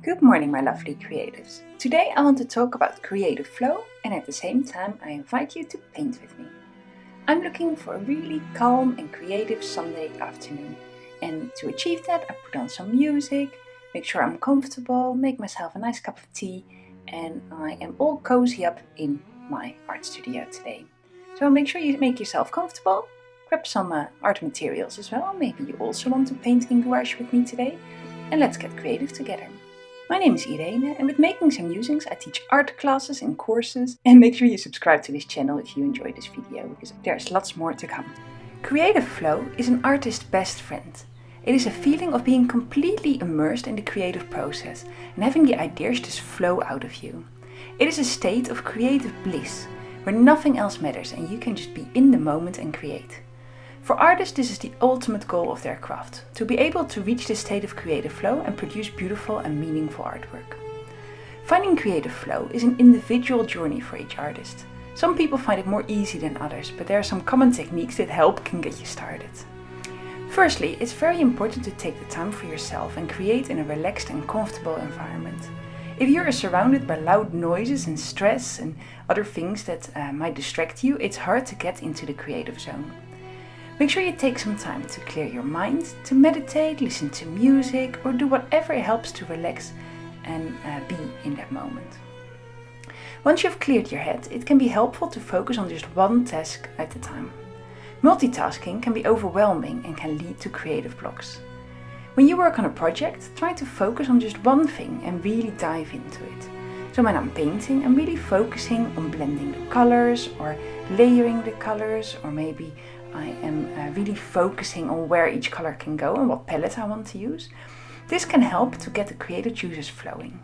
Good morning, my lovely creatives. Today I want to talk about creative flow, and at the same time I invite you to paint with me. I'm looking for a really calm and creative Sunday afternoon, and to achieve that I put on some music, make sure I'm comfortable, make myself a nice cup of tea, and I am all cozy up in my art studio today. So make sure you make yourself comfortable, grab some art materials as well. Maybe you also want to paint in gouache with me today, and let's get creative together. My name is Irene, and with Making Some Musings I teach art classes and courses, and make sure you subscribe to this channel if you enjoyed this video, because there's lots more to come. Creative flow is an artist's best friend. It is a feeling of being completely immersed in the creative process and having the ideas just flow out of you. It is a state of creative bliss, where nothing else matters and you can just be in the moment and create. For artists, this is the ultimate goal of their craft, to be able to reach this state of creative flow and produce beautiful and meaningful artwork. Finding creative flow is an individual journey for each artist. Some people find it more easy than others, but there are some common techniques that can get you started. Firstly, it's very important to take the time for yourself and create in a relaxed and comfortable environment. If you are surrounded by loud noises and stress and other things that might distract you, it's hard to get into the creative zone. Make sure you take some time to clear your mind, to meditate, listen to music, or do whatever helps to relax and be in that moment. Once you've cleared your head, it can be helpful to focus on just one task at a time. Multitasking can be overwhelming and can lead to creative blocks. When you work on a project, try to focus on just one thing and really dive into it. So when I'm painting, I'm really focusing on blending the colors or layering the colors, or maybe I am really focusing on where each color can go and what palette I want to use. This can help to get the creative juices flowing.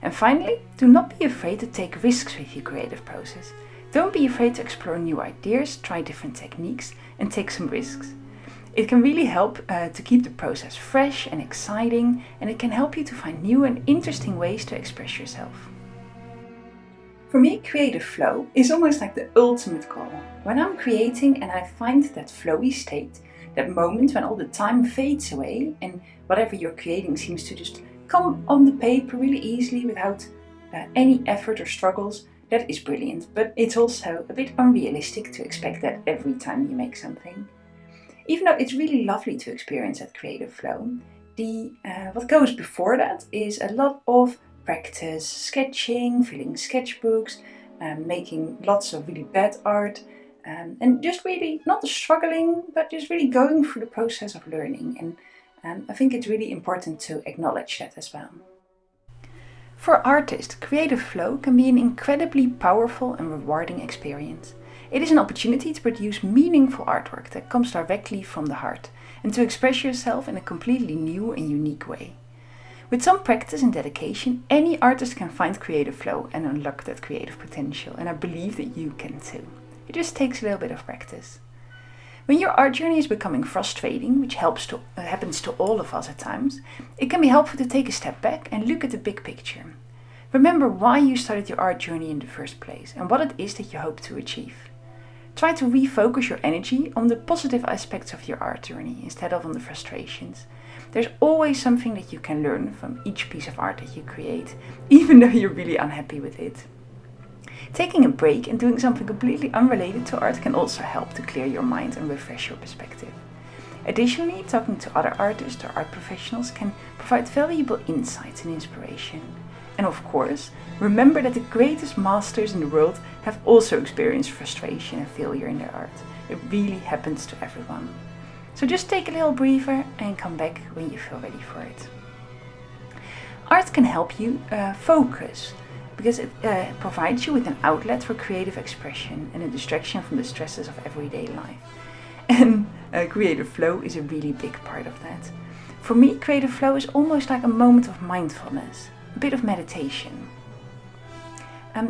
And finally, do not be afraid to take risks with your creative process. Don't be afraid to explore new ideas, try different techniques, and take some risks. It can really help to keep the process fresh and exciting, and it can help you to find new and interesting ways to express yourself. For me, creative flow is almost like the ultimate goal. When I'm creating and I find that flowy state, that moment when all the time fades away and whatever you're creating seems to just come on the paper really easily without any effort or struggles, that is brilliant. But it's also a bit unrealistic to expect that every time you make something. Even though it's really lovely to experience that creative flow, what goes before that is a lot of practice, sketching, filling sketchbooks, making lots of really bad art, and just really not struggling, but just really going through the process of learning. And I think it's really important to acknowledge that as well. For artists, creative flow can be an incredibly powerful and rewarding experience. It is an opportunity to produce meaningful artwork that comes directly from the heart and to express yourself in a completely new and unique way. With some practice and dedication, any artist can find creative flow and unlock that creative potential, and I believe that you can too. It just takes a little bit of practice. When your art journey is becoming frustrating, which happens to all of us at times, it can be helpful to take a step back and look at the big picture. Remember why you started your art journey in the first place and what it is that you hope to achieve. Try to refocus your energy on the positive aspects of your art journey instead of on the frustrations. There's always something that you can learn from each piece of art that you create, even though you're really unhappy with it. Taking a break and doing something completely unrelated to art can also help to clear your mind and refresh your perspective. Additionally, talking to other artists or art professionals can provide valuable insights and inspiration. And of course, remember that the greatest masters in the world have also experienced frustration and failure in their art. It really happens to everyone. So just take a little breather and come back when you feel ready for it. Art can help you focus because it provides you with an outlet for creative expression and a distraction from the stresses of everyday life. And creative flow is a really big part of that. For me, creative flow is almost like a moment of mindfulness, a bit of meditation.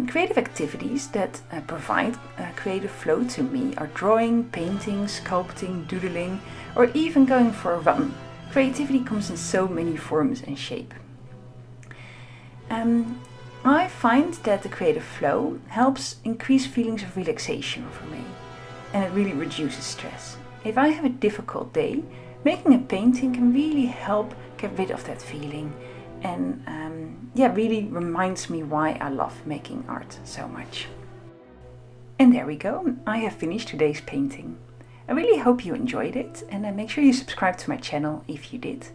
Creative activities that provide creative flow to me are drawing, painting, sculpting, doodling, or even going for a run. Creativity comes in so many forms and shape. I find that the creative flow helps increase feelings of relaxation for me, and it really reduces stress. If I have a difficult day, making a painting can really help get rid of that feeling and yeah, really reminds me why I love making art so much. And there we go, I have finished today's painting. I really hope you enjoyed it, and make sure you subscribe to my channel if you did.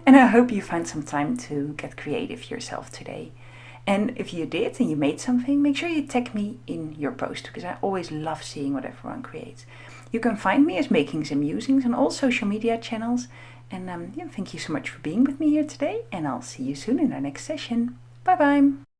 And I hope you found some time to get creative yourself today. And if you did and you made something, make sure you tag me in your post, because I always love seeing what everyone creates. You can find me as Makings and Musings on all social media channels. And yeah, thank you so much for being with me here today, and I'll see you soon in our next session. Bye bye!